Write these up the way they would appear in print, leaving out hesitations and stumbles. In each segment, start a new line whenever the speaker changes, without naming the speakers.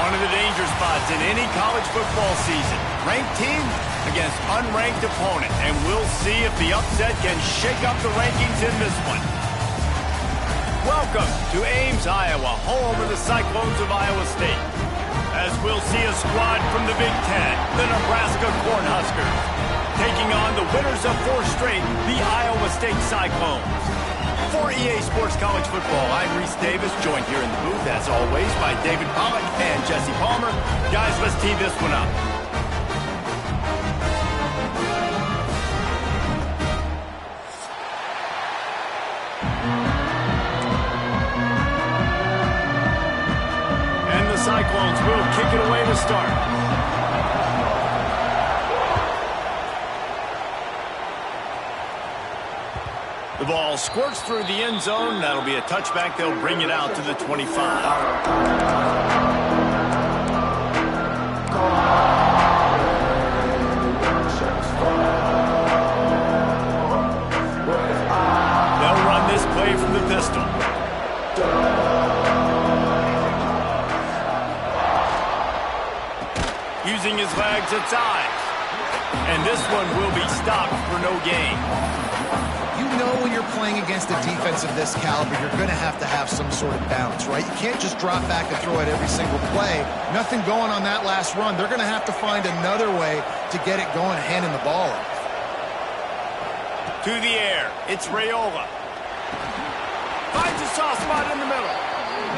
One of the danger spots in any college football season. Ranked team against unranked opponent. And we'll see if the upset can shake up the rankings in this one. Welcome to Ames, Iowa, home of the Cyclones of Iowa State. As we'll see a squad from the Big Ten, the Nebraska Cornhuskers, taking on the winners of 4 straight, the Iowa State Cyclones. For EA Sports College Football, I'm Reese Davis, joined here in the booth, as always, by David Pollack and Jesse Palmer. Guys, let's tee this one up. And the Cyclones will kick it away to start. The ball squirts through the end zone. That'll be a touchback. They'll bring it out to the 25. They'll run this play from the pistol. Using his legs at size. And this one will be stopped for no gain.
You know when you're playing against a defense of this caliber, you're going to have some sort of bounce, right? You can't just drop back and throw it every single play. Nothing going on that last run. They're going to have to find another way to get it going, handing the ball off.
To the air, it's Raiola. Finds a soft spot in the middle.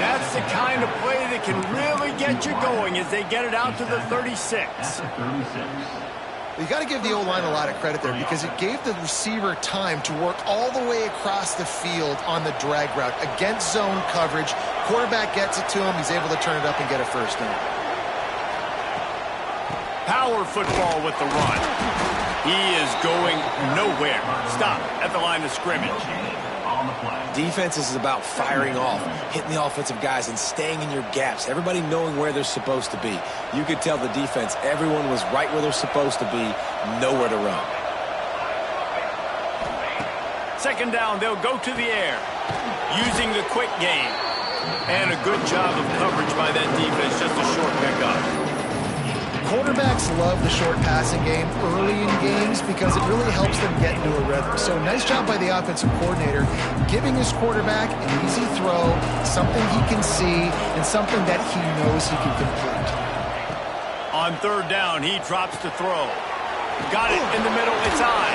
That's the kind of play that can really get you going as they get it out to the 36.
You got to give the O-line a lot of credit there because it gave the receiver time to work all the way across the field on the drag route against zone coverage. Quarterback gets it to him. He's able to turn it up and get a first down.
Power football with the run. He is going nowhere. Stop at the line of scrimmage.
Defense is about firing off, hitting the offensive guys, and staying in your gaps. Everybody knowing where they're supposed to be. You could tell the defense, everyone was right where they're supposed to be, nowhere to run.
Second down, they'll go to the air, using the quick game. And a good job of coverage by that defense, just a short pickup.
Quarterbacks love the short passing game early in games because it really helps them get into a rhythm. So nice job by the offensive coordinator giving his quarterback an easy throw, something he can see, and something that he knows he can complete.
On third down, he drops to throw. Got it in the middle, it's on.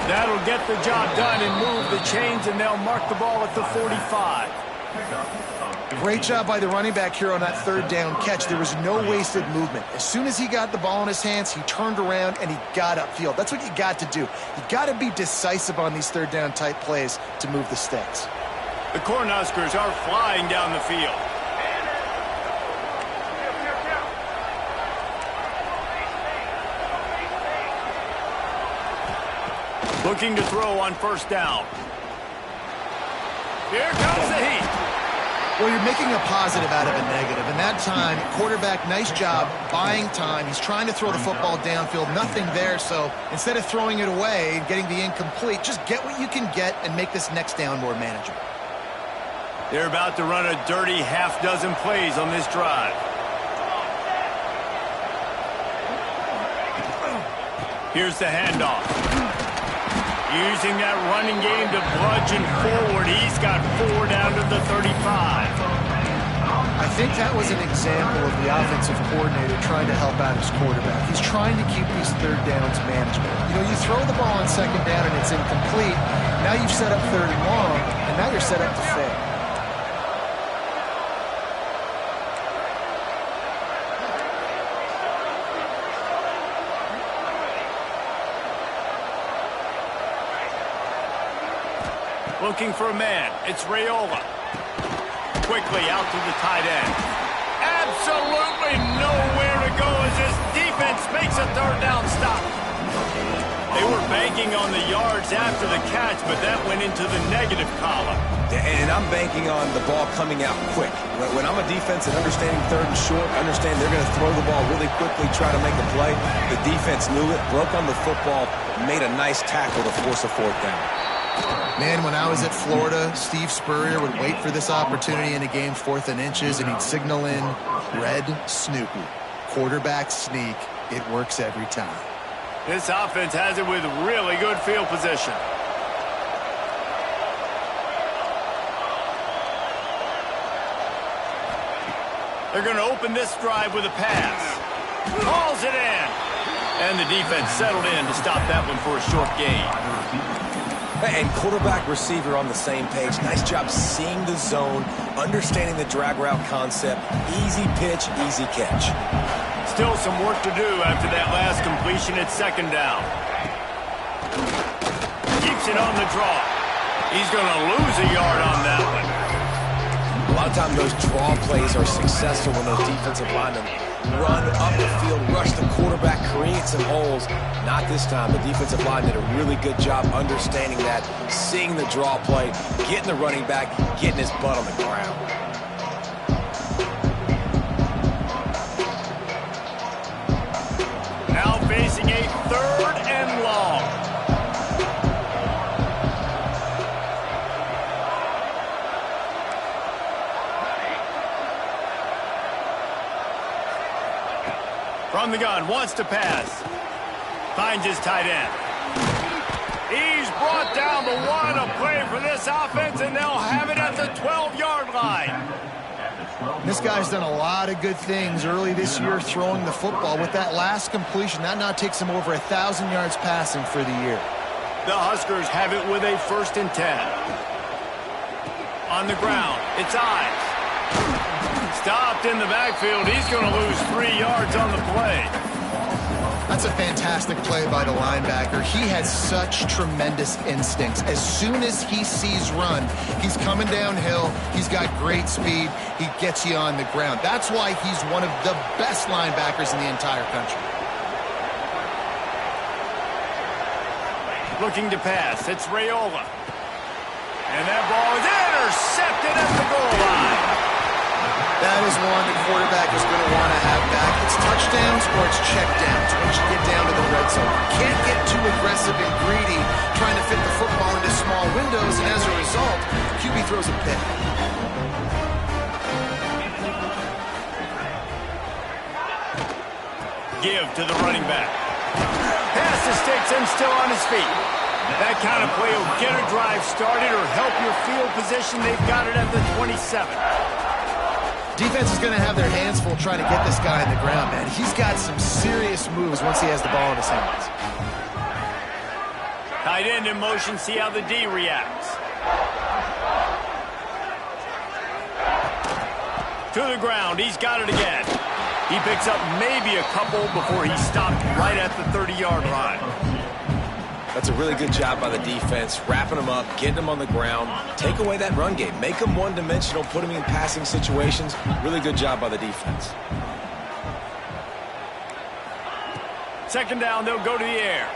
That'll get the job done and move the chains, and they'll mark the ball at the 45.
Great job by the running back here on that third down catch. There was no wasted movement. As soon as he got the ball in his hands, he turned around and he got upfield. That's what you got to do. You got to be decisive on these third down type plays to move the sticks.
The Cornhuskers are flying down the field. Looking to throw on first down. Here comes the heat.
Well, you're making a positive out of a negative. And that time, quarterback, nice job buying time. He's trying to throw the football downfield. Nothing there. So instead of throwing it away and getting the incomplete, just get what you can get and make this next down more manageable.
They're about to run a dirty half-dozen plays on this drive. Here's the handoff. Using that running game to bludgeon forward. He's got 4 down to the 35.
I think that was an example of the offensive coordinator trying to help out his quarterback. He's trying to keep these third downs manageable. You know, you throw the ball on second down and it's incomplete. Now you've set up third and long, and now you're set up to fail.
Looking for a man. It's Raiola. Quickly out to the tight end. Absolutely nowhere to go as this defense makes a third down stop. They were banking on the yards after the catch, but that went into the negative column.
And I'm banking on the ball coming out quick. When I'm a defense and understanding third and short, understand they're going to throw the ball really quickly, try to make a play. The defense knew it, broke on the football, made a nice tackle to force a fourth down.
Man, when I was at Florida, Steve Spurrier would wait for this opportunity in a game, 4th and inches, and he'd signal in red Snoopy. Quarterback sneak. It works every time.
This offense has it with really good field position. They're going to open this drive with a pass. Calls it in. And the defense settled in to stop that one for a short gain.
And quarterback receiver on the same page. Nice job seeing the zone, understanding the drag route concept. Easy pitch, easy catch.
Still some work to do after that last completion at 2nd down. Keeps it on the draw. He's going to lose a yard on that one.
A lot of times those draw plays are successful when those defensive linemen run up the field, rush the quarterback, create some holes. Not this time. The defensive line did a really good job understanding that, seeing the draw play, getting the running back, getting his butt on the ground.
Now facing a 3rd and long. From the gun, wants to pass. Finds his tight end. He's brought down the one. A play for this offense, and they'll have it at the 12-yard line.
This guy's done a lot of good things early this year throwing the football. With that last completion, that now takes him over 1,000 yards passing for the year.
The Huskers have it with a 1st and 10. On the ground, it's Ives. Stopped in the backfield. He's going to lose 3 yards on the play.
That's a fantastic play by the linebacker. He has such tremendous instincts. As soon as he sees run, he's coming downhill. He's got great speed. He gets you on the ground. That's why he's one of the best linebackers in the entire country.
Looking to pass. It's Raiola. And that ball is intercepted at the goal line.
That is one the quarterback is going to want to have back. It's touchdowns or it's checkdowns once you get down to the red zone. You can't get too aggressive and greedy trying to fit the football into small windows, and as a result, QB throws a pick.
Give to the running back. Pass to Sticks and still on his feet. That kind of play will get a drive started or help your field position. They've got it at the 27.
Defense is going to have their hands full trying to get this guy on the ground, man. He's got some serious moves once he has the ball in his hands.
Tight end in motion, see how the D reacts. To the ground, he's got it again. He picks up maybe a couple before he stopped right at the 30-yard line.
That's a really good job by the defense, wrapping them up, getting them on the ground, take away that run game, make them one-dimensional, put them in passing situations. Really good job by the defense.
2nd down, they'll go to the air.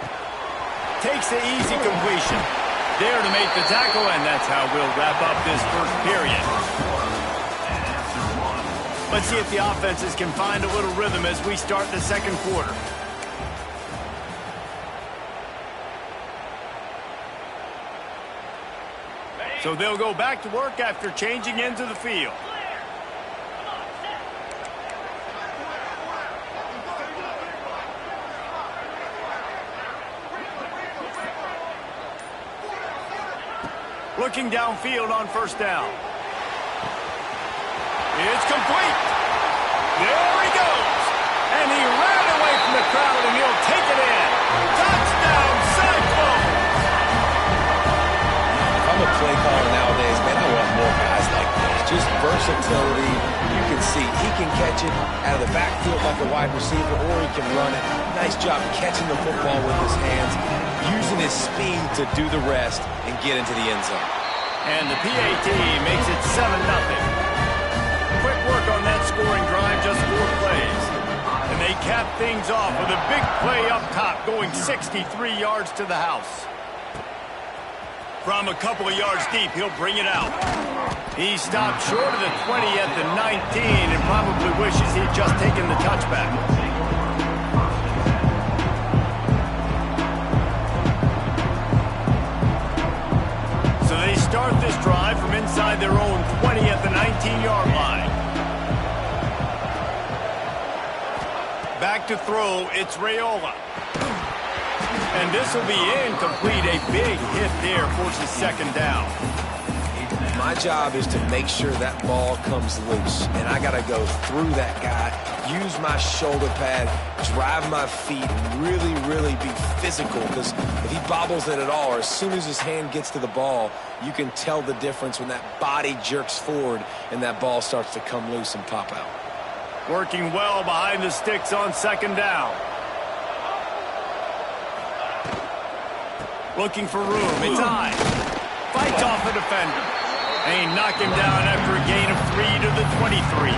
Takes the easy completion. There to make the tackle, and that's how we'll wrap up this 1st period. Let's see if the offenses can find a little rhythm as we start the 2nd quarter. So they'll go back to work after changing into the field. Looking downfield on 1st down. It's complete. There he goes. And he ran away from the crowd, and he'll take it in. Touchdown, Cyclones!
I'm a play caller nowadays, man. I want more guys like this. Just versatility. You can see he can catch it out of the backfield like a wide receiver, or he can run it. Nice job catching the football with his hands, using his speed to do the rest and get into the end zone.
And the PAT makes it 7-0. Quick work on that scoring drive, just 4 plays. And they cap things off with a big play up top, going 63 yards to the house. From a couple of yards deep, he'll bring it out. He stopped short of the 20 at the 19 and probably wishes he'd just taken the touchback. Back to throw, it's Raiola. And this will be incomplete. A big hit there, forces second down.
My job is to make sure that ball comes loose, and I got to go through that guy, use my shoulder pad, drive my feet, and really, really be physical, because if he bobbles it at all, or as soon as his hand gets to the ball, you can tell the difference when that body jerks forward and that ball starts to come loose and pop out.
Working well behind the sticks on second down. Looking for room. It's high. Fights off the defender. And he knocked him down after a gain of 3 to the 23.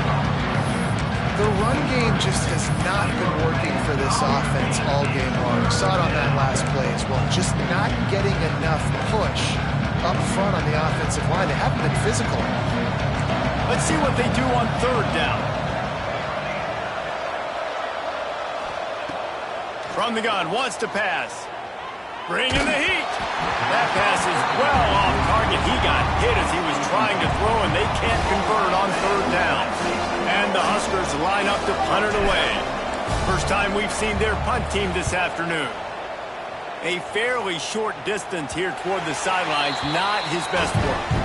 The run game just has not been working for this offense all game long. We saw it on that last play as well. Just not getting enough push up front on the offensive line. They haven't been physical.
Let's see what they do on third down. From the gun, wants to pass. Bringing the heat. That pass is well off target. He got hit as he was trying to throw, and they can't convert on third down. And the Huskers line up to punt it away. First time we've seen their punt team this afternoon. A fairly short distance here toward the sidelines, not his best work.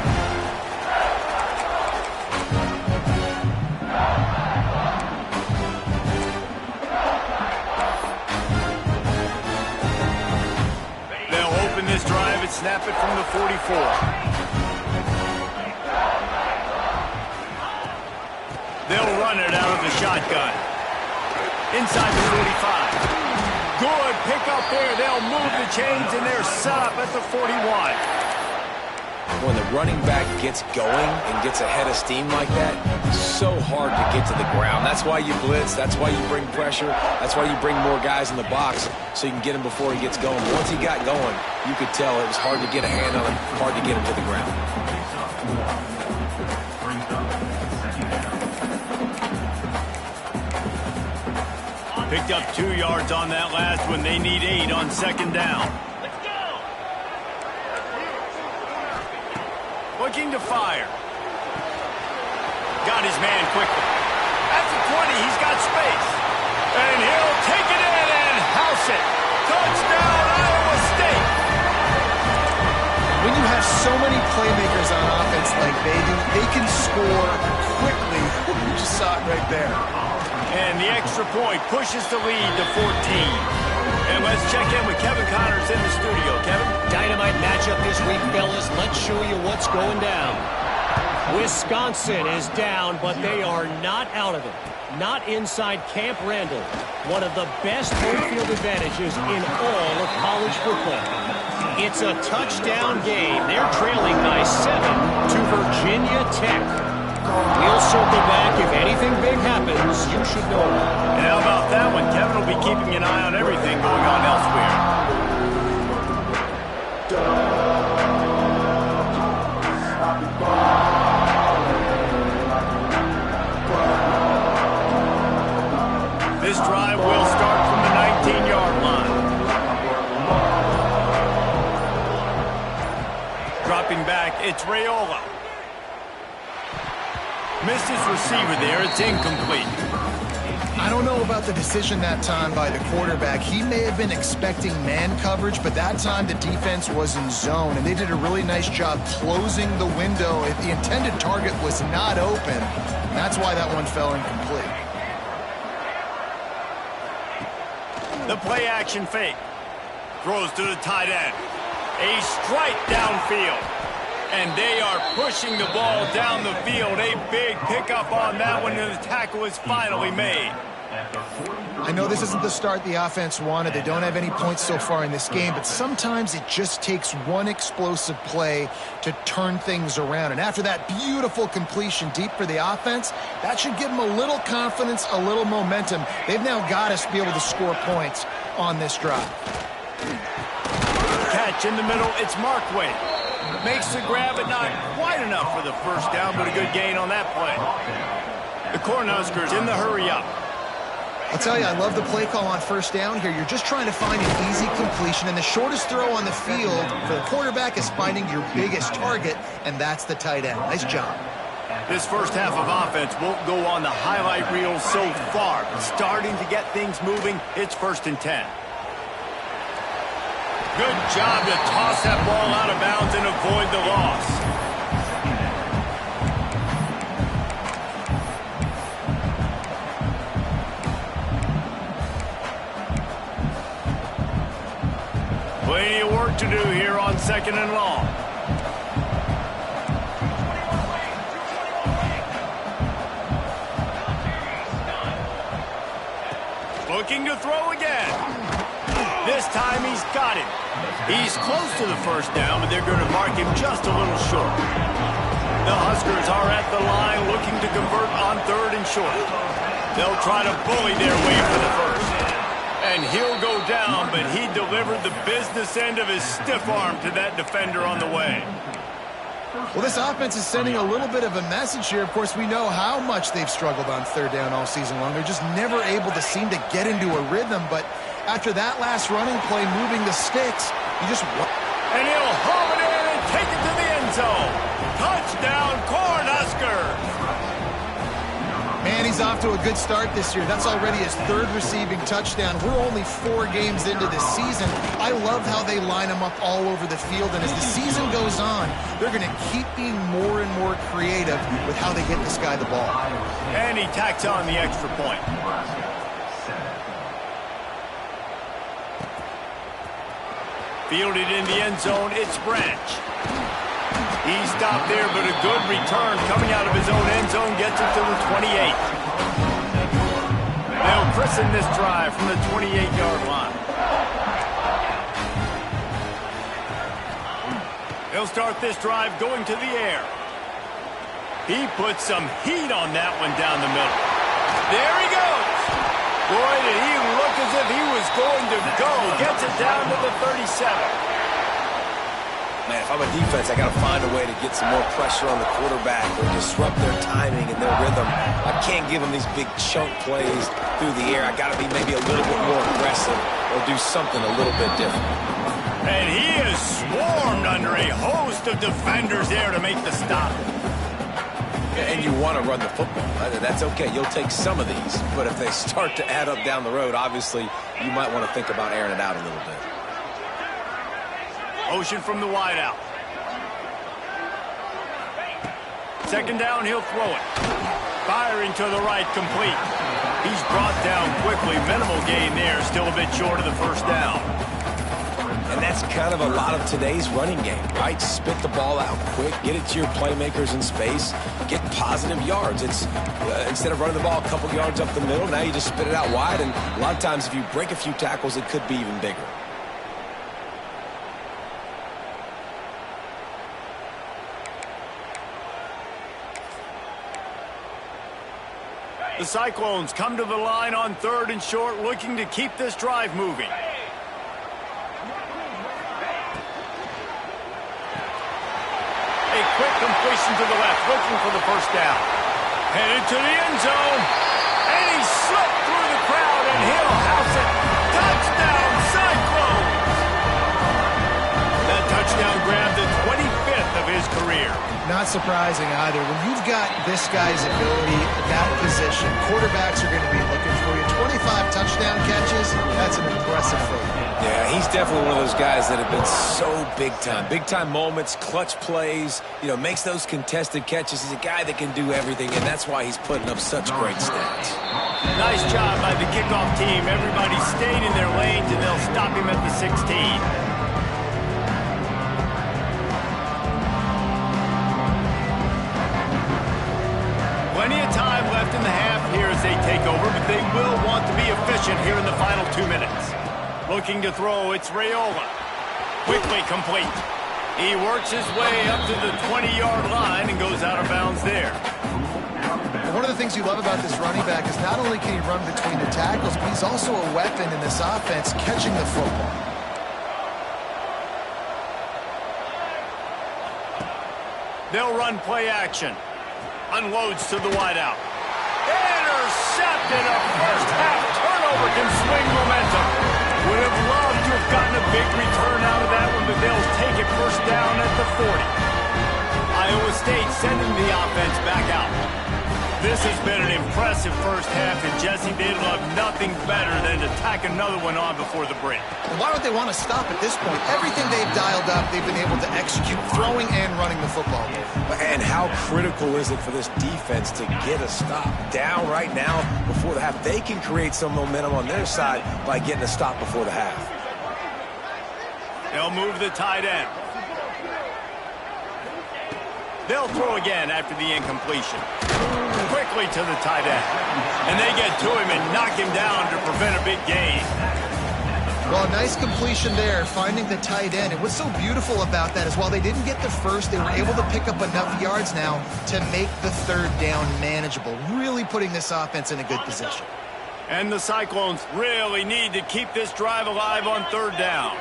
This drive and snap it from the 44. They'll run it out of the shotgun. Inside the 45. Good pickup there. They'll move the chains, and they're set up at the 41.
When the running back gets going and gets ahead of steam like that, it's so hard to get to the ground. That's why you blitz. That's why you bring pressure. That's why you bring more guys in the box so you can get him before he gets going. Once he got going, you could tell it was hard to get a hand on him, hard to get him to the ground.
Picked up 2 yards on that last one. They need 8 on second down. Looking to fire. Got his man quickly. At the 20, he's got space. And he'll take it in and house it. Touchdown, Iowa State.
When you have so many playmakers on offense like they do, they can score quickly. You just saw it right there.
And the extra point pushes the lead to 14. And let's check in with Kevin Connors in the studio. Kevin?
Dynamite matchup this week, fellas. Let's show you what's going down. Wisconsin is down, but they are not out of it. Not inside Camp Randall. One of the best home field advantages in all of college football. It's a touchdown game. They're trailing by 7 to Virginia Tech. We'll circle back. If anything big happens, you should know.
And how about that one? Kevin will be keeping an eye on everything going on elsewhere. This drive will start from the 19-yard line. Dropping back, it's Raiola. Missed his receiver there. It's incomplete.
I don't know about the decision that time by the quarterback. He may have been expecting man coverage, but that time the defense was in zone, and they did a really nice job closing the window. If the intended target was not open, that's why that one fell incomplete.
The play action fake. Throws to the tight end. A strike downfield. And they are pushing the ball down the field. A big pickup on that one, and the tackle is finally made.
I know this isn't the start the offense wanted. They don't have any points so far in this game, but sometimes it just takes one explosive play to turn things around. And after that beautiful completion deep for the offense, that should give them a little confidence, a little momentum. They've now got us to be able to score points on this drive.
Catch in the middle, it's Markway. Makes the grab, but not quite enough for the first down, but a good gain on that play. The Cornhuskers in the hurry-up.
I'll tell you, I love the play call on first down here. You're just trying to find an easy completion, and the shortest throw on the field for the quarterback is finding your biggest target, and that's the tight end. Nice job.
This first half of offense won't go on the highlight reel so far, but starting to get things moving. It's 1st and 10. Good job to toss that ball out of bounds and avoid the loss. Plenty of work to do here on 2nd and long. Looking to throw again. This time he's got it. He's close to the first down, but they're going to mark him just a little short. The Huskers are at the line looking to convert on 3rd and short. They'll try to bully their way for the first. And he'll go down, but he delivered the business end of his stiff arm to that defender on the way.
Well, this offense is sending a little bit of a message here. Of course, we know how much they've struggled on 3rd down all season long. They're just never able to seem to get into a rhythm. But after that last running play, moving the sticks, you just...
And he'll haul it in and take it to the end zone. Touchdown, Cornhuskers!
Man, he's off to a good start this year. That's already his 3rd receiving touchdown. We're only 4 games into this season. I love how they line him up all over the field. And as the season goes on, they're going to keep being more and more creative with how they get this guy the ball.
And he tacks on the extra point. Fielded in the end zone, it's Branch. He stopped there, but a good return coming out of his own end zone gets it to the 28. They'll christen this drive from the 28-yard line. They'll start this drive going to the air. He puts some heat on that one down the middle. There he goes. Boy, did he look as if he was going to go. Gets it down to the 37.
Man, if I'm a defense, I got to find a way to get some more pressure on the quarterback or disrupt their timing and their rhythm. I can't give them these big chunk plays through the air. I got to be maybe a little bit more aggressive or do something a little bit different.
And he is swarmed under a host of defenders there to make the stop.
And you want to run the football. That's okay. You'll take some of these. But if they start to add up down the road, obviously, you might want to think about airing it out a little bit.
Motion from the wideout. 2nd down, he'll throw it. Firing to the right, complete. He's brought down quickly. Minimal gain there, still a bit short of the first down.
And that's kind of a lot of today's running game, right? Spit the ball out quick, get it to your playmakers in space, get positive yards. It's instead of running the ball a couple yards up the middle, now you just spit it out wide, and a lot of times if you break a few tackles, it could be even bigger.
The Cyclones come to the line on 3rd and short, looking to keep this drive moving. A quick completion to the left, looking for the first down. Headed to the end zone, and he slipped through the crowd, and he'll house it. Touchdown, Cyclones! That touchdown grabbed the 25th of his career.
Not surprising either. When you've got this guy's ability at that position, quarterbacks are going to be looking for you. 25 touchdown catches, that's an impressive thing.
Yeah, he's definitely one of those guys that have been so big time. Big time moments, clutch plays, makes those contested catches. He's a guy that can do everything, and that's why he's putting up such great stats.
Nice job by the kickoff team. Everybody stayed in their lanes, and they'll stop him at the 16. Plenty of time left in the half here as they take over, but they will want to be efficient here in the final 2 minutes. Looking to throw, it's Raiola. Quickly complete. He works his way up to the 20-yard line and goes out of bounds there.
One of the things you love about this running back is not only can he run between the tackles, but he's also a weapon in this offense catching the football.
They'll run play action. Unloads to the wideout. Intercepted. A first half turnover can swing momentum. Would have loved to have gotten a big return out of that one, but they'll take it first down at the 40. I Iowa State sending the offense back out. This has been an impressive first half, and Jesse, they'd love nothing better than to tack another one on before the break.
Why would they want to stop at this point? Everything they've dialed up, they've been able to execute, throwing and running the football.
And how critical is it for this defense to get a stop down right now before the half? They can create some momentum on their side by getting a stop before the half.
They'll move the tight end. They'll throw again after the incompletion. Quickly to the tight end. And they get to him and knock him down to prevent a big gain.
Well, nice completion there, finding the tight end. And what's so beautiful about that is while they didn't get the first, they were able to pick up enough yards now to make the third down manageable, really putting this offense in a good position.
And the Cyclones really need to keep this drive alive on third down.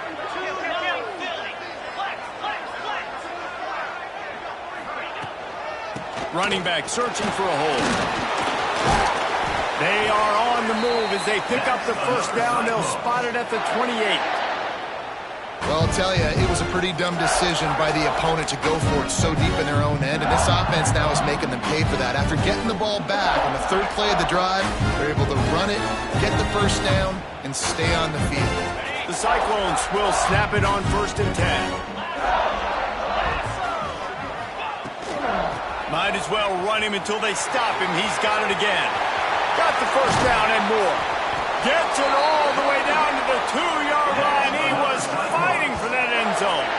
Running back searching for a hole. They are on the move as they pick up the first down. They'll spot it at the 28.
Well, I'll tell you, it was a pretty dumb decision by the opponent to go for it so deep in their own end, and this offense now is making them pay for that. After getting the ball back on the third play of the drive, they're able to run it, get the first down, and stay on the field.
The Cyclones will snap it on 1st and 10. Might as well run him until they stop him. He's got it again. Got the first down and more. Gets it all the way down to the 2-yard line. He was fighting for that end zone.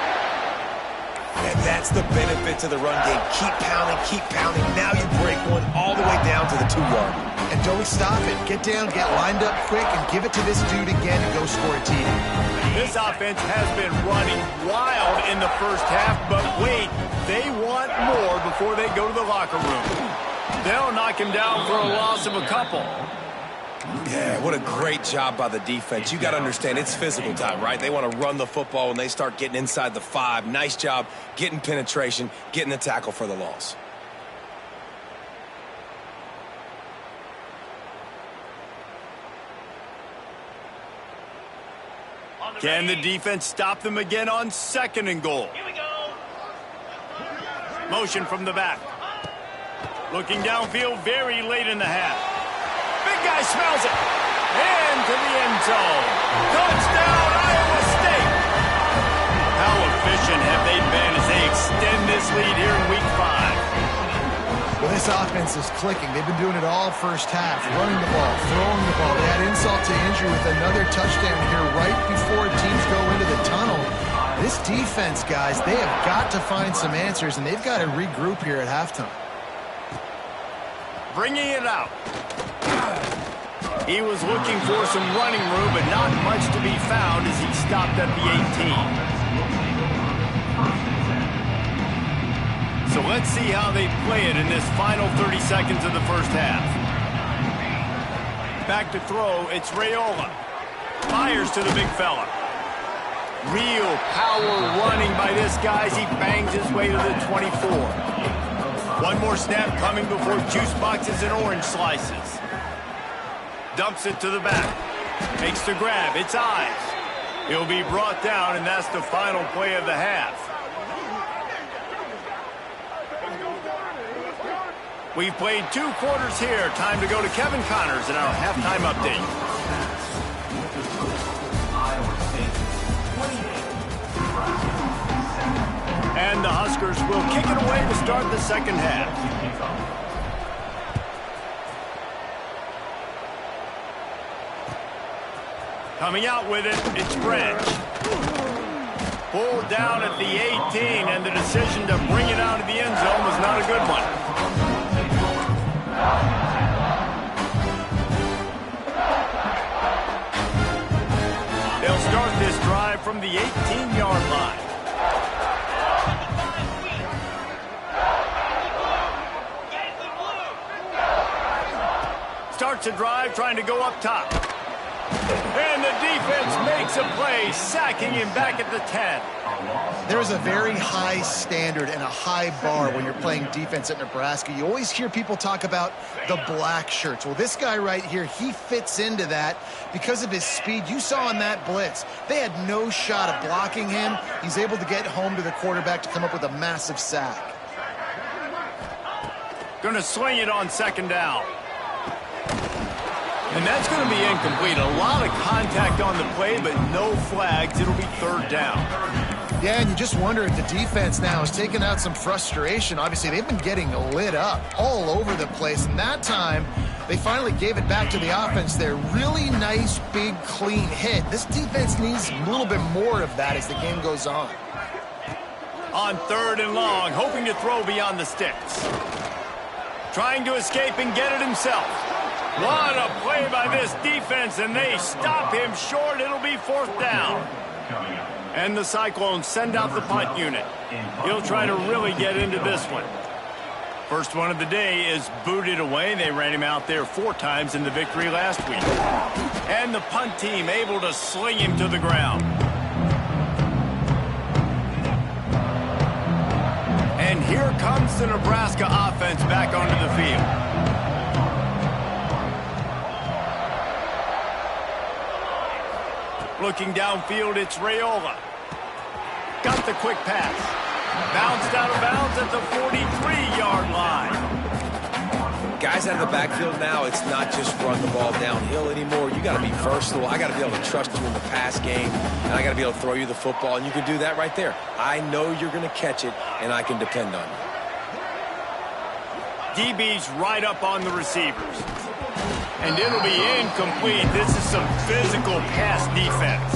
And that's the benefit to the run game. Keep pounding, keep pounding. Now you break one all the way down to the 2-yard.
And don't stop it. Get down, get lined up quick, and give it to this dude again and go score a TD.
This offense has been running wild in the first half, but wait, they want more before they go to the locker room. They'll knock him down for a loss of a couple.
Yeah, what a great job by the defense. You got to understand, it's physical time, right? They want to run the football when they start getting inside the 5. Nice job getting penetration, getting the tackle for the loss.
Can the defense stop them again on 2nd and goal?
Here we go.
Motion from the back. Looking downfield very late in the half. Big guy smells it. Into the end zone. Touchdown, Iowa State. How efficient have they been as they extend this lead here in Week 5?
Well, this offense is clicking. They've been doing it all first half, running the ball, throwing the ball. They had insult to injury with another touchdown here right before teams go into the tunnel. This defense, guys, they have got to find some answers, and they've got to regroup here at halftime.
Bringing it out. He was looking for some running room, but not much to be found as he stopped at the 18. So let's see how they play it in this final 30 seconds of the first half. Back to throw, it's Raiola. Fires to the big fella. Real power running by this guy as he bangs his way to the 24. One more snap coming before juice boxes and orange slices. Dumps it to the back. Makes the grab, it's eyes. He'll be brought down, and that's the final play of the half. We've played 2 quarters here. Time to go to Kevin Connors in our halftime update. And the Huskers will kick it away to start the second half. Coming out with it, it's Branch. Pulled down at the 18, and the decision to bring it out of the end zone was not a good one. They'll start this drive from the 18-yard line. Starts a drive trying to go up top. And the defense makes a play, sacking him back at the 10.
There's a very high standard and a high bar when you're playing defense at Nebraska. You always hear people talk about the black shirts. Well, this guy right here, he fits into that because of his speed. You saw in that blitz, they had no shot of blocking him. He's able to get home to the quarterback to come up with a massive sack.
Going to sling it on second down. And that's going to be incomplete. A lot of contact on the play, but no flags. It'll be third down.
Yeah, and you just wonder if the defense now is taking out some frustration. Obviously, they've been getting lit up all over the place. And that time, they finally gave it back to the offense there. Really nice, big, clean hit. This defense needs a little bit more of that as the game goes on.
On third and long, hoping to throw beyond the sticks. Trying to escape and get it himself. What a play by this defense, and they stop him short. It'll be fourth down. And the Cyclones send out the punt unit. He'll try to really get into this one. First one of the day is booted away. They ran him out there 4 times in the victory last week. And the punt team able to sling him to the ground. And here comes the Nebraska offense back onto the field. Looking downfield, it's Raiola. Got the quick pass. Bounced out of bounds at the 43-yard line.
Guys out of the backfield now, it's not just run the ball downhill anymore. You got to be versatile. I got to be able to trust you in the pass game, and I got to be able to throw you the football, and you can do that right there. I know you're going to catch it, and I can depend on you.
DB's right up on the receivers. And it'll be incomplete. This is some physical pass defense.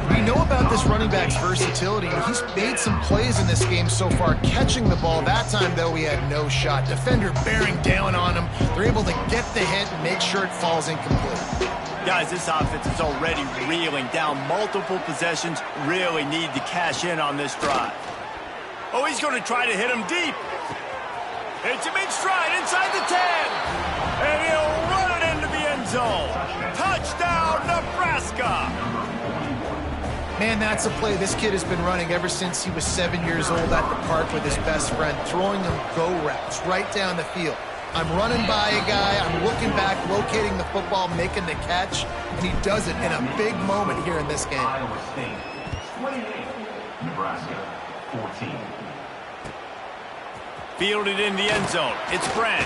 We know about this running back's versatility. He's made some plays in this game so far, catching the ball. That time, though, he had no shot. Defender bearing down on him. They're able to get the hit and make sure it falls incomplete.
Guys, this offense is already reeling down multiple possessions. Really need to cash in on this drive. Oh, he's going to try to hit him deep. It's a big stride inside the 10. And he'll run it into the end zone. Touchdown, Nebraska.
Man, that's a play this kid has been running ever since he was 7 years old at the park with his best friend, throwing them go routes right down the field. I'm running by a guy, I'm looking back, locating the football, making the catch, and he does it in a big moment here in this game.
Iowa State 28, Nebraska 14.
Fielded in the end zone. It's Branch.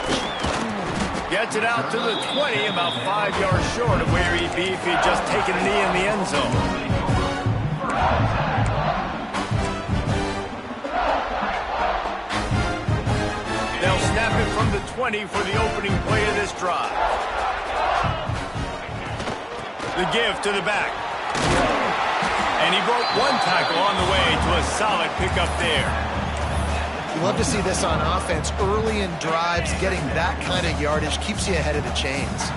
Gets it out to the 20, about 5 yards short of where he'd be if he'd just taken a knee in the end zone. They'll snap it from the 20 for the opening play of this drive. The give to the back. And he broke one tackle on the way to a solid pickup there.
You love to see this on offense. Early in drives, getting that kind of yardage keeps you ahead of the chains.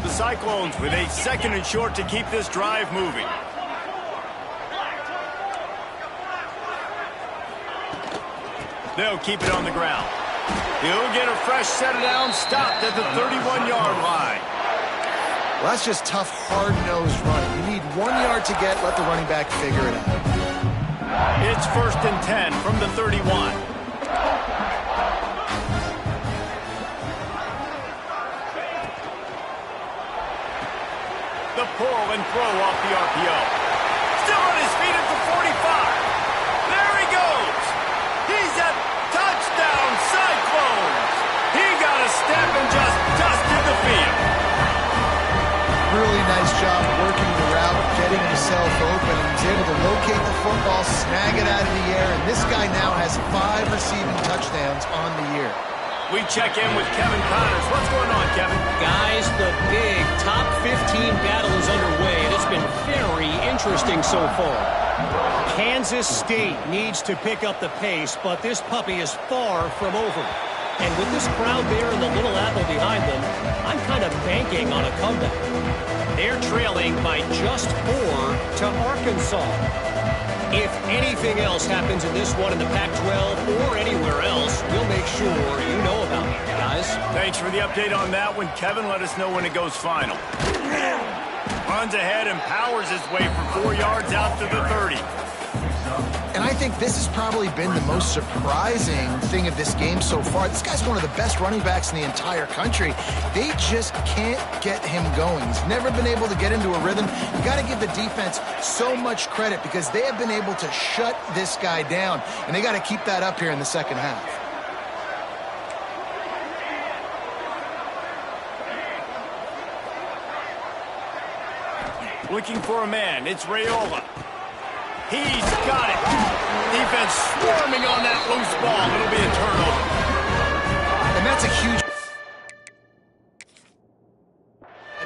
The Cyclones with a 2nd and short to keep this drive moving. They'll keep it on the ground. He'll get a fresh set of downs, stopped at the 31-yard line.
Well, that's just tough, hard-nosed running. You need 1 yard to get, let the running back figure it out.
It's 1st and 10 from the 31. The pull and throw off the RPO. Still on his feet at the 45. There he goes. He's at touchdown, Cyclones. He got a step and just dusted the field.
Really nice job working the route, getting himself open, and he's able to locate the football, snag it out of the air, and this guy now has 5 receiving touchdowns on the year.
We check in with Kevin Connors. What's going on, Kevin?
Guys, the big top 15 battle is underway, and it's been very interesting so far. Kansas State needs to pick up the pace, but this puppy is far from over. And with this crowd there and the Little Apple behind them, I'm kind of banking on a comeback. They're trailing by just 4 to Arkansas. If anything else happens in this one in the Pac-12 or anywhere else, we'll make sure you know about it, guys.
Thanks for the update on that one, Kevin. Let us know when it goes final. Runs ahead and powers his way for 4 yards out to the 30.
And I think this has probably been the most surprising thing of this game so far. This guy's one of the best running backs in the entire country. They just can't get him going. He's never been able to get into a rhythm. You got to give the defense so much credit because they have been able to shut this guy down, and they got to keep that up here in the second half.
Looking for a man. It's Raiola. He's got it. Defense swarming on that loose ball. It'll be a turnover.
And that's a huge...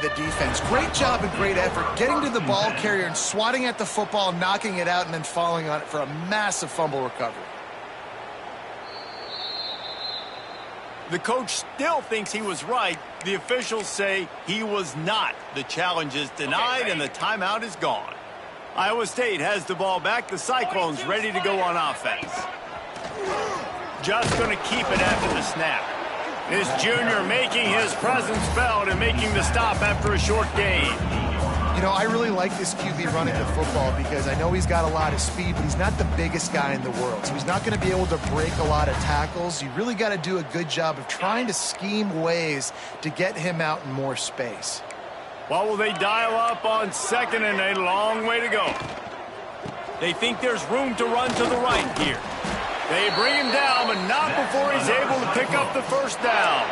The defense. Great job and great effort getting to the ball carrier and swatting at the football, knocking it out, and then falling on it for a massive fumble recovery.
The coach still thinks he was right. The officials say he was not. The challenge is denied, and the timeout is gone. Iowa State has the ball back. The Cyclones ready to go on offense. Just going to keep it after the snap. This junior making his presence felt and making the stop after a short gain.
You know, I really like this QB running the football because I know he's got a lot of speed, but he's not the biggest guy in the world. So he's not going to be able to break a lot of tackles. You really got to do a good job of trying to scheme ways to get him out in more space.
What will they dial up on second and a long way to go? They think there's room to run to the right here. They bring him down, but not before he's able to pick up the first down.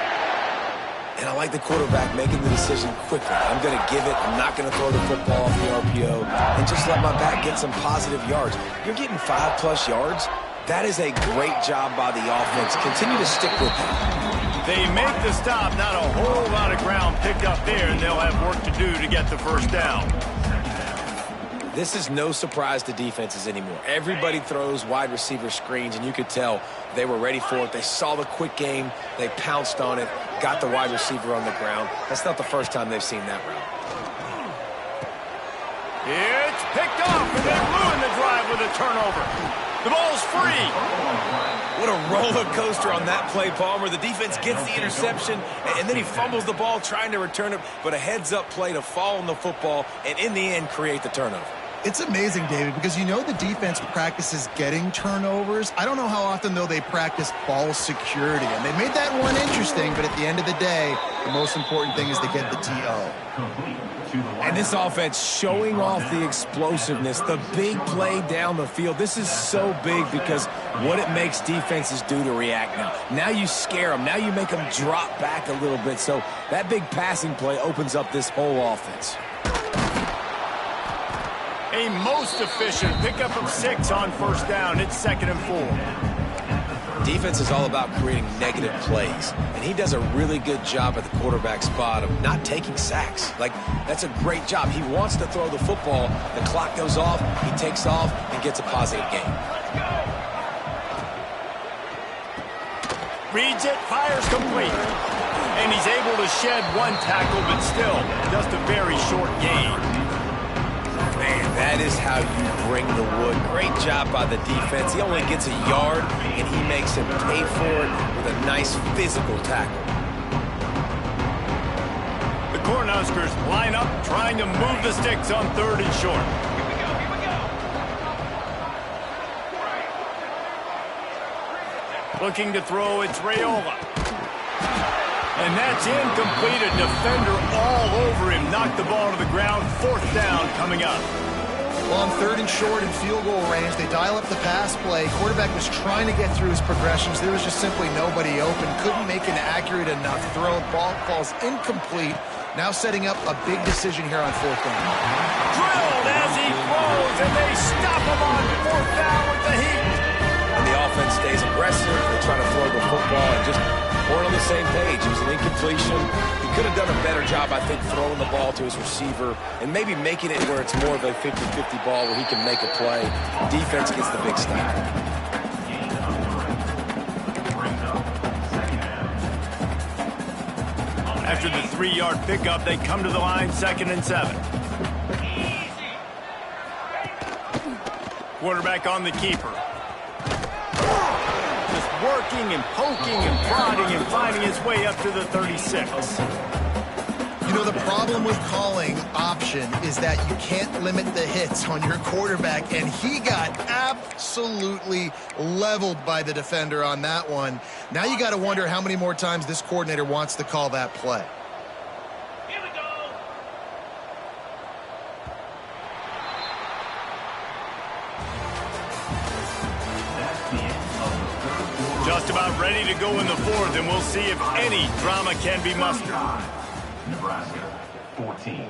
And I like the quarterback making the decision quickly. I'm going to give it. I'm not going to throw the football off the RPO and just let my back get some positive yards. You're getting 5+ yards. That is a great job by the offense. Continue to stick with it.
They make the stop. Not a whole lot of ground picked up there, and they'll have work to do to get the first down.
This is no surprise to defenses anymore. Everybody throws wide receiver screens, and you could tell they were ready for it. They saw the quick game. They pounced on it, got the wide receiver on the ground. That's not the first time they've seen that route.
It's picked off, and they ruin the drive with a turnover. The ball's free.
What a roller coaster on that play, Palmer. The defense gets the interception, and then he fumbles the ball trying to return it, but a heads-up play to fall on the football and, in the end, create the turnover.
It's amazing, David, because you know the defense practices getting turnovers. I don't know how often, though, they practice ball security. And they made that one interesting, but at the end of the day, the most important thing is to get the TO.
And this offense showing off the explosiveness, the big play down the field. This is so big because what it makes defenses do to react now. Now you scare them. Now you make them drop back a little bit. So that big passing play opens up this whole offense.
A most efficient pickup of 6 on first down. It's 2nd and 4.
Defense is all about creating negative plays, and he does a really good job at the quarterback spot of not taking sacks. Like, that's a great job. He wants to throw the football. The clock goes off, he takes off, and gets a positive gain.
Reads it, fires complete. And he's able to shed one tackle, but still, just a very short gain.
Man, that is how you bring the wood. Great job by the defense. He only gets a yard, and he makes him pay for it with a nice physical tackle.
The Cornhuskers line up, trying to move the sticks on 3rd and short. Looking to throw, it's Raiola. And that's incomplete. A defender all over him. Knocked the ball to the ground. 4th down coming up.
Well, on 3rd and short and field goal range, they dial up the pass play. Quarterback was trying to get through his progressions. There was just simply nobody open. Couldn't make an accurate enough throw. Ball falls incomplete. Now setting up a big decision here on 4th down.
Drilled as he throws, and they stop him on 4th down with the heat.
And the offense stays aggressive. They try to throw the football and just weren't on the same page. It was an incompletion. He could have done a better job, I think, throwing the ball to his receiver and maybe making it where it's more of a 50-50 ball where he can make a play. Defense gets the big stop.
After the 3-yard pickup, they come to the line, 2nd and 7. Quarterback on the keeper. Working and poking and prodding and finding his way up to the 36.
You know, the problem with calling option is that you can't limit the hits on your quarterback, and he got absolutely leveled by the defender on that one. Now you got to wonder how many more times this coordinator wants to call that play.
Here we go.
Just about ready to go in the 4th, and we'll see if any drama can be mustered.
Nebraska, 14.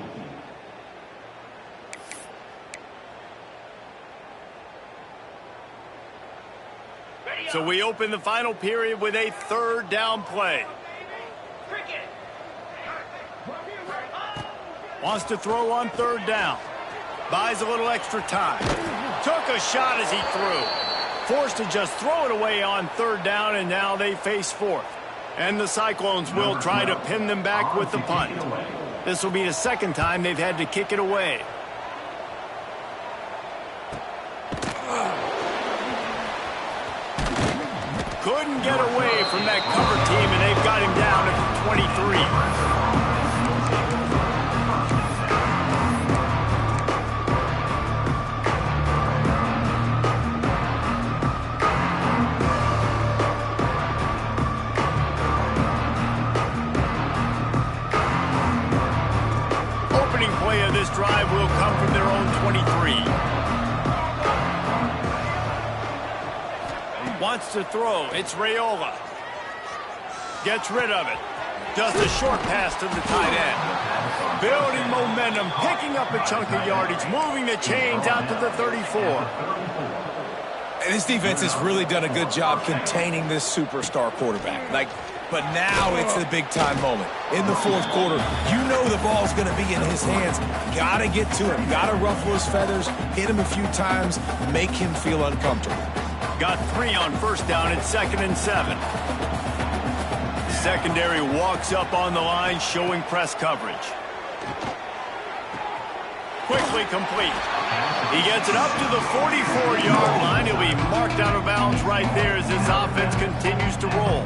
So we open the final period with a third down play. Wants to throw on third down. Buys a little extra time. Took a shot as he threw. Forced to just throw it away on third down, and now they face fourth. And the Cyclones will try to pin them back with the punt. This will be the second time they've had to kick it away. Couldn't get away from that cover team, and they've got him down at the 23. Opening play of this drive will come from their own 23. Wants to throw. It's Raiola. Gets rid of it. Does a short pass to the tight end. Building momentum, picking up a chunk of yardage, moving the chains out to the 34.
And this defense has really done a good job containing this superstar quarterback. But now it's the big-time moment. In the fourth quarter, you know the ball's going to be in his hands. Got to get to him. Got to ruffle his feathers, hit him a few times, make him feel uncomfortable.
Got 3 on first down. It's 2nd and 7. Secondary walks up on the line, showing press coverage. Quickly complete. He gets it up to the 44-yard line. He'll be marked out of bounds right there as this offense continues to roll.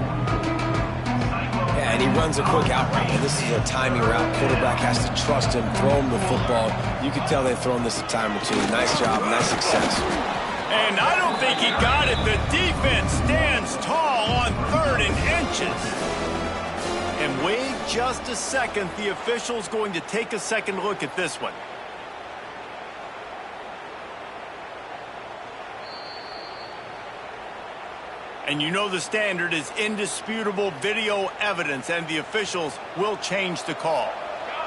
Yeah, and he runs a quick out route. And this is a timing route. Quarterback has to trust him, throw him the football. You can tell they've thrown this a time or two. Nice job, nice success.
And I don't think he got it. The defense stands tall on 3rd and inches. And wait just a second. The official's going to take a second look at this one. And you know the standard is indisputable video evidence, and the officials will change the call.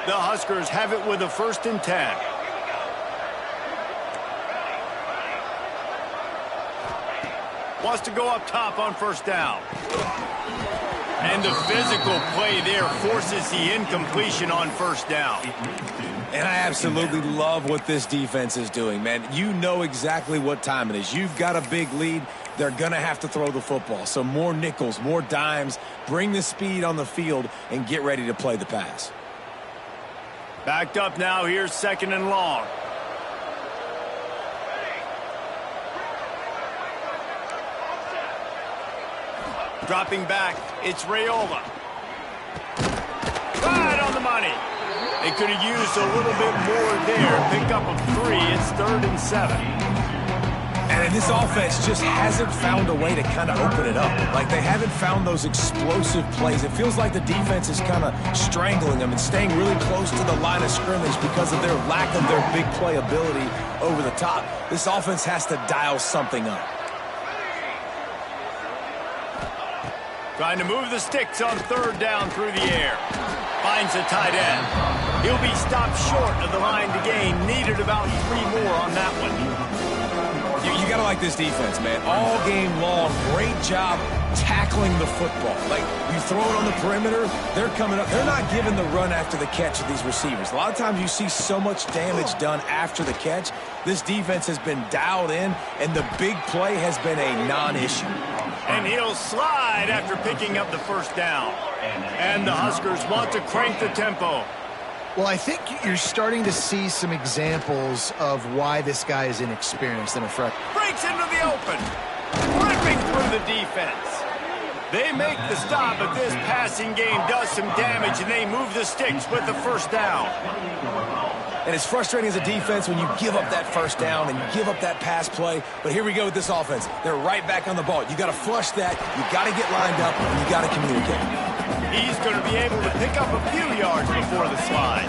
The Huskers have it with a 1st and 10. Wants to go up top on first down. And the physical play there forces the incompletion on first down.
And I absolutely love what this defense is doing, man. You know exactly what time it is. You've got a big lead. They're going to have to throw the football. So more nickels, more dimes, bring the speed on the field, and get ready to play the pass.
Backed up now. Here's 2nd and long. Dropping back, it's Raiola. Right on the money. They could have used a little bit more there. Pick up of 3. It's 3rd and 7.
And this offense just hasn't found a way to kind of open it up. Like, they haven't found those explosive plays. It feels like the defense is kind of strangling them and staying really close to the line of scrimmage because of their lack of their big play ability over the top. This offense has to dial something up.
Trying to move the sticks on 3rd down through the air. Finds a tight end. He'll be stopped short of the line to gain. Needed about 3 more on that one.
You got to like this defense, man. All game long, great job tackling the football. Like, you throw it on the perimeter, they're coming up. They're not giving the run after the catch of these receivers. A lot of times you see so much damage done after the catch. This defense has been dialed in, and the big play has been a non-issue.
And he'll slide after picking up the first down. And the Huskers want to crank the tempo.
Well, I think you're starting to see some examples of why this guy is inexperienced in a freshman.
Breaks into the open. Ripping through the defense. They make the stop, but this passing game does some damage, and they move the sticks with the first down.
And it's frustrating as a defense when you give up that first down and you give up that pass play. But here we go with this offense. They're right back on the ball. You got to flush that. You got to get lined up, and you got to communicate.
He's going to be able to pick up a few yards before the slide.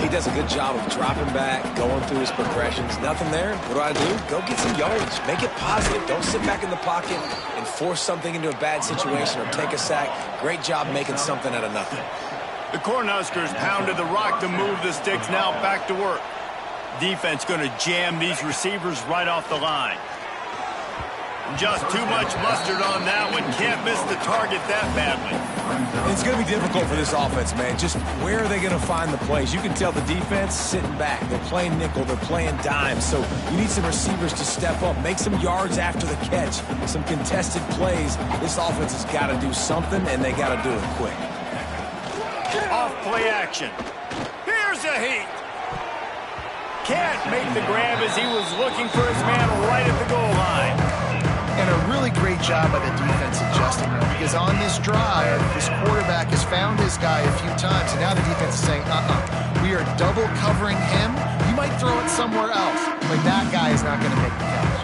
He does a good job of dropping back, going through his progressions. Nothing there. What do? Go get some yardage. Make it positive. Don't sit back in the pocket and force something into a bad situation or take a sack. Great job making something out of nothing.
The Cornhuskers pounded the rock to move the sticks. Now back to work. Defense going to jam these receivers right off the line. Just too much mustard on that one. Can't miss the target that badly.
It's going to be difficult for this offense, man. Just where are they going to find the plays? You can tell the defense sitting back. They're playing nickel. They're playing dime. So you need some receivers to step up, make some yards after the catch, some contested plays. This offense has got to do something, and they got to do it quick.
Off play action. Here's a heat. Can't make the grab as he was looking for his man right at the goal line.
And a really great job by the defense adjusting them, because on this drive, this quarterback has found his guy a few times, and now the defense is saying, we are double covering him. You might throw it somewhere else, but that guy is not going to make the catch.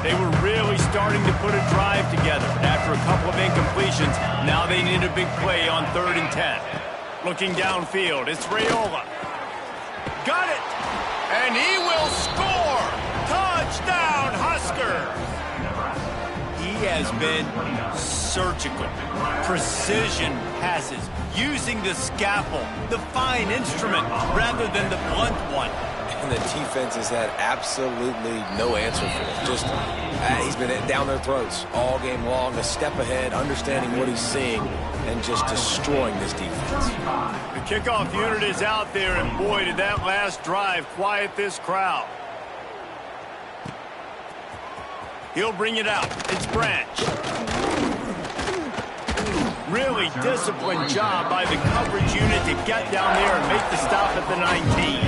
They were really starting to put a drive together. After a couple of incompletions, now they need a big play on 3rd and 10. Looking downfield, it's Raiola. Got it! And he will score! Touchdown, Husker! He has been surgical. Precision passes, using the scalpel, the fine instrument, rather than the blunt one.
And the defense has had absolutely no answer for it. Just, he's been down their throats all game long, a step ahead, understanding what he's seeing, and just destroying this defense.
The kickoff unit is out there, and boy, did that last drive quiet this crowd. He'll bring it out. It's Branch. Really disciplined job by the coverage unit to get down there and make the stop at the 19.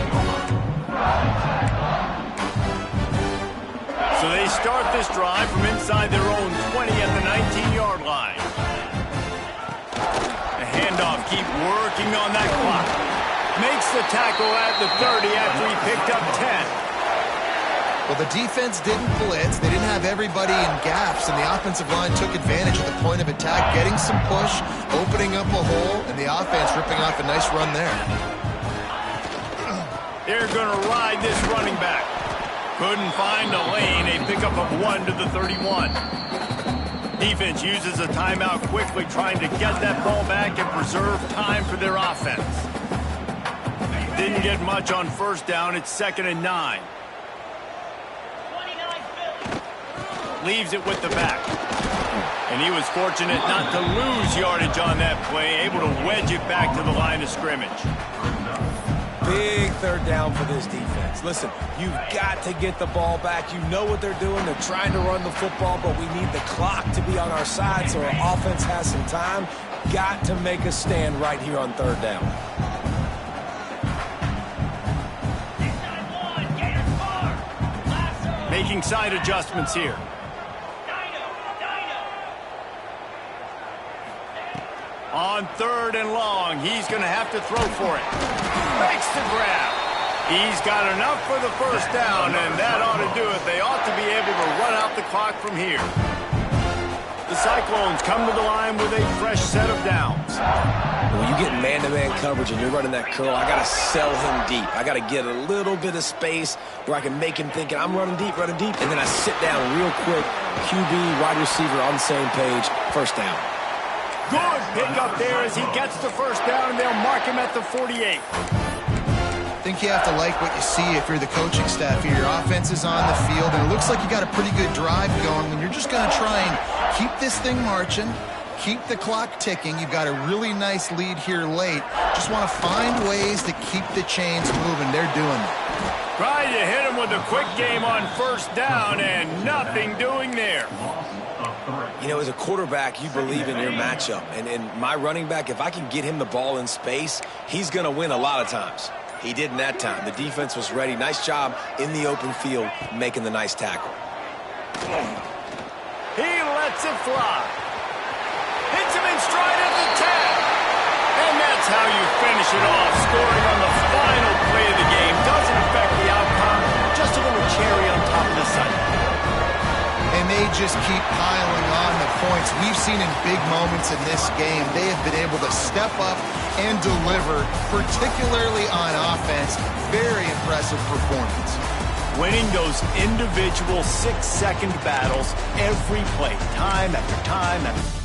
So they start this drive from inside their own 20 at the 19-yard line. The handoff, keep working on that clock. Makes the tackle at the 30 after he picked up 10.
Well, the defense didn't blitz. They didn't have everybody in gaps, and the offensive line took advantage of the point of attack, getting some push, opening up a hole, and the offense ripping off a nice run there.
They're going to ride this running back. Couldn't find a lane. A pickup of 1 to the 31. Defense uses a timeout quickly, trying to get that ball back and preserve time for their offense. Didn't get much on 1st down. It's 2nd and 9. Leaves it with the back. And he was fortunate not to lose yardage on that play, able to wedge it back to the line of scrimmage.
Big 3rd down for this defense. Listen, you've got to get the ball back. You know what they're doing. They're trying to run the football, but we need the clock to be on our side so our offense has some time. Got to make a stand right here on 3rd down.
Making side adjustments here. On 3rd and long, he's going to have to throw for it. Makes the grab. He's got enough for the 1st down, and that ought to do it. They ought to be able to run out the clock from here. The Cyclones come to the line with a fresh set of downs.
When you get man-to-man coverage and you're running that curl, I got to sell him deep. I got to get a little bit of space where I can make him think I'm running deep, and then I sit down real quick. QB, wide receiver on the same page, 1st down.
Good pickup there as he gets the 1st down, and they'll mark him at the 48.
I think you have to like what you see if you're the coaching staff here. Your offense is on the field, and it looks like you got a pretty good drive going, and you're just going to try and keep this thing marching, keep the clock ticking. You've got a really nice lead here late. Just want to find ways to keep the chains moving. They're doing that.
Trying to hit him with a quick game on 1st down, and nothing doing there.
You know, as a quarterback, you believe in your matchup. And my running back, if I can get him the ball in space, he's going to win a lot of times. He didn't that time. The defense was ready. Nice job in the open field making the nice tackle.
He lets it fly. Hits him in stride at the 10. And that's how you finish it off. Scoring on the final play of the game doesn't affect the outcome. Just a little cherry on top of the sundae.
And they just keep piling on the points. We've seen in big moments in this game, they have been able to step up and deliver, particularly on offense. Very impressive performance.
Winning those individual 6-second battles every play, time after time after